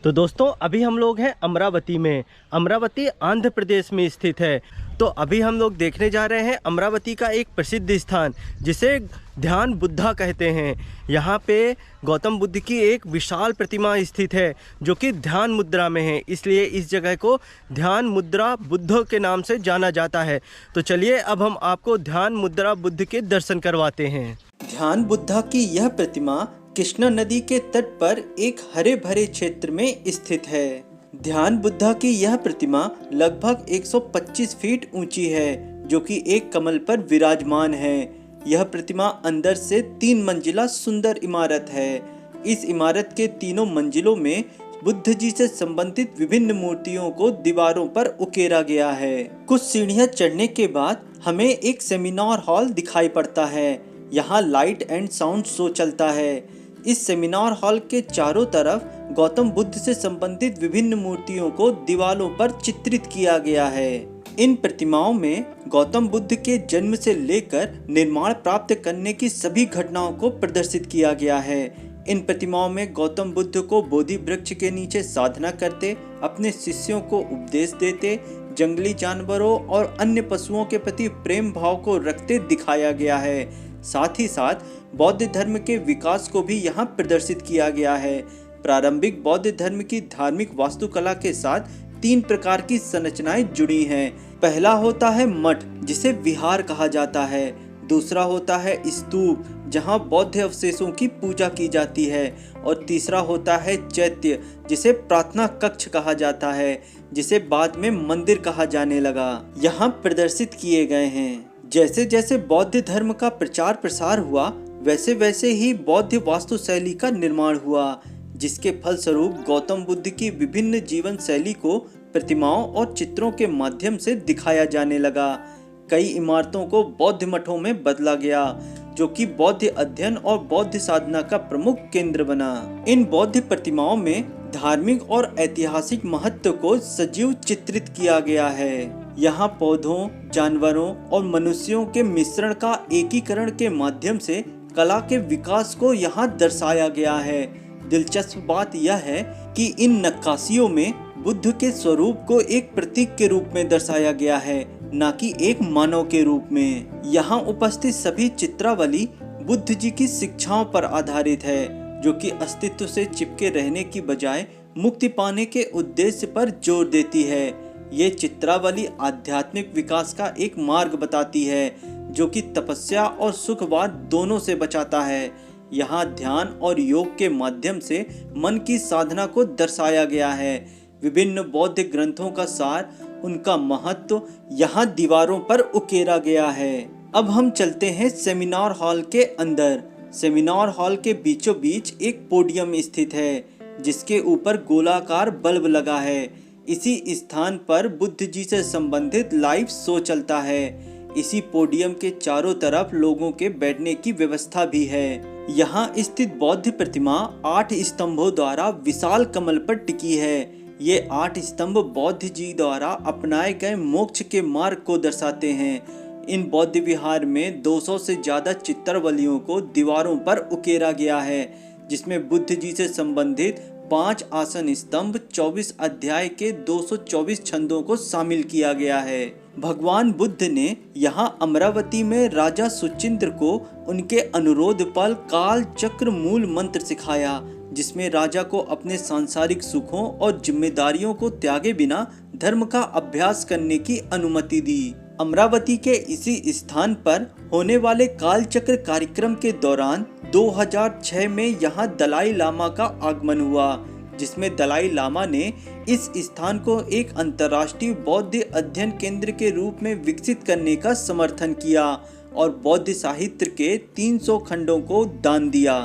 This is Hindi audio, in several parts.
तो दोस्तों अभी हम लोग हैं अमरावती में। अमरावती आंध्र प्रदेश में स्थित है। तो अभी हम लोग देखने जा रहे हैं अमरावती का एक प्रसिद्ध स्थान जिसे ध्यान बुद्धा कहते हैं। यहाँ पे गौतम बुद्ध की एक विशाल प्रतिमा स्थित है जो कि ध्यान मुद्रा में है, इसलिए इस जगह को ध्यान मुद्रा बुद्ध के नाम से जाना जाता है। तो चलिए अब हम आपको ध्यान मुद्रा बुद्ध के दर्शन करवाते हैं। ध्यान बुद्धा की यह प्रतिमा कृष्णा नदी के तट पर एक हरे भरे क्षेत्र में स्थित है। ध्यान बुद्धा की यह प्रतिमा लगभग 125 फीट ऊंची है जो कि एक कमल पर विराजमान है। यह प्रतिमा अंदर से 3 मंजिला सुंदर इमारत है। इस इमारत के तीनों मंजिलों में बुद्ध जी से संबंधित विभिन्न मूर्तियों को दीवारों पर उकेरा गया है। कुछ सीढ़ियां चढ़ने के बाद हमें एक सेमिनार हॉल दिखाई पड़ता है। यहाँ लाइट एंड साउंड शो चलता है। इस सेमिनार हॉल के चारों तरफ गौतम बुद्ध से संबंधित विभिन्न मूर्तियों को दीवारों पर चित्रित किया गया है। इन प्रतिमाओं में गौतम बुद्ध के जन्म से लेकर निर्माण प्राप्त करने की सभी घटनाओं को प्रदर्शित किया गया है। इन प्रतिमाओं में गौतम बुद्ध को बोधि वृक्ष के नीचे साधना करते, अपने शिष्यों को उपदेश देते, जंगली जानवरों और अन्य पशुओं के प्रति प्रेम भाव को रखते दिखाया गया है। साथ ही साथ बौद्ध धर्म के विकास को भी यहाँ प्रदर्शित किया गया है। प्रारंभिक बौद्ध धर्म की धार्मिक वास्तुकला के साथ 3 प्रकार की संरचनाएं जुड़ी हैं। पहला होता है मठ, जिसे विहार कहा जाता है। दूसरा होता है स्तूप, जहाँ बौद्ध अवशेषों की पूजा की जाती है। और तीसरा होता है चैत्य, जिसे प्रार्थना कक्ष कहा जाता है, जिसे बाद में मंदिर कहा जाने लगा। यहाँ प्रदर्शित किए गए हैं। जैसे जैसे बौद्ध धर्म का प्रचार प्रसार हुआ, वैसे वैसे ही बौद्ध वास्तुशैली का निर्माण हुआ, जिसके फलस्वरूप गौतम बुद्ध की विभिन्न जीवन शैली को प्रतिमाओं और चित्रों के माध्यम से दिखाया जाने लगा। कई इमारतों को बौद्ध मठों में बदला गया, जो कि बौद्ध अध्ययन और बौद्ध साधना का प्रमुख केंद्र बना। इन बौद्ध प्रतिमाओं में धार्मिक और ऐतिहासिक महत्व को सजीव चित्रित किया गया है। यहाँ पौधों, जानवरों और मनुष्यों के मिश्रण का एकीकरण के माध्यम से कला के विकास को यहाँ दर्शाया गया है। दिलचस्प बात यह है कि इन नक्काशियों में बुद्ध के स्वरूप को एक प्रतीक के रूप में दर्शाया गया है, न कि एक मानव के रूप में। यहाँ उपस्थित सभी चित्रावली बुद्ध जी की शिक्षाओं पर आधारित है, जो कि अस्तित्व से चिपके रहने की बजाय मुक्ति पाने के उद्देश्य पर जोर देती है। ये चित्रावली आध्यात्मिक विकास का एक मार्ग बताती है, जो कि तपस्या और सुखवाद दोनों से बचाता है। यहाँ ध्यान और योग के माध्यम से मन की साधना को दर्शाया गया है। विभिन्न बौद्ध ग्रंथों का सार, उनका महत्व यहाँ दीवारों पर उकेरा गया है। अब हम चलते हैं सेमिनार हॉल के अंदर। सेमिनार हॉल के बीचों बीच एक पोडियम स्थित है, जिसके ऊपर गोलाकार बल्ब लगा है। इसी स्थान पर बुद्ध जी से संबंधित लाइव शो चलता है। इसी पोडियम के चारों तरफ लोगों के बैठने की व्यवस्था भी है। यहाँ स्थित बौद्ध प्रतिमा 8 स्तंभों द्वारा विशाल कमल पर टिकी है। ये 8 स्तंभ बौद्ध जी द्वारा अपनाए गए मोक्ष के मार्ग को दर्शाते हैं। इन बौद्ध विहार में 200 से ज्यादा चित्रावलियों को दीवारों पर उकेरा गया है, जिसमें बुद्ध जी से संबंधित 5 आसन स्तंभ, 24 अध्याय के 224 छंदों को शामिल किया गया है। भगवान बुद्ध ने यहाँ अमरावती में राजा सुचिंद्र को उनके अनुरोध पर काल चक्र मूल मंत्र सिखाया, जिसमें राजा को अपने सांसारिक सुखों और जिम्मेदारियों को त्यागे बिना धर्म का अभ्यास करने की अनुमति दी। अमरावती के इसी स्थान पर होने वाले कालचक्र कार्यक्रम के दौरान 2006 में यहाँ दलाई लामा का आगमन हुआ, जिसमें दलाई लामा ने इस स्थान को एक अंतर्राष्ट्रीय बौद्ध अध्ययन केंद्र के रूप में विकसित करने का समर्थन किया और बौद्ध साहित्य के 300 खंडों को दान दिया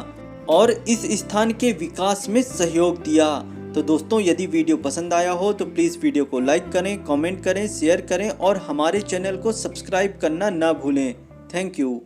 और इस स्थान के विकास में सहयोग दिया। तो दोस्तों, यदि वीडियो पसंद आया हो तो प्लीज़ वीडियो को लाइक करें, कमेंट करें, शेयर करें और हमारे चैनल को सब्सक्राइब करना ना भूलें। Thank you.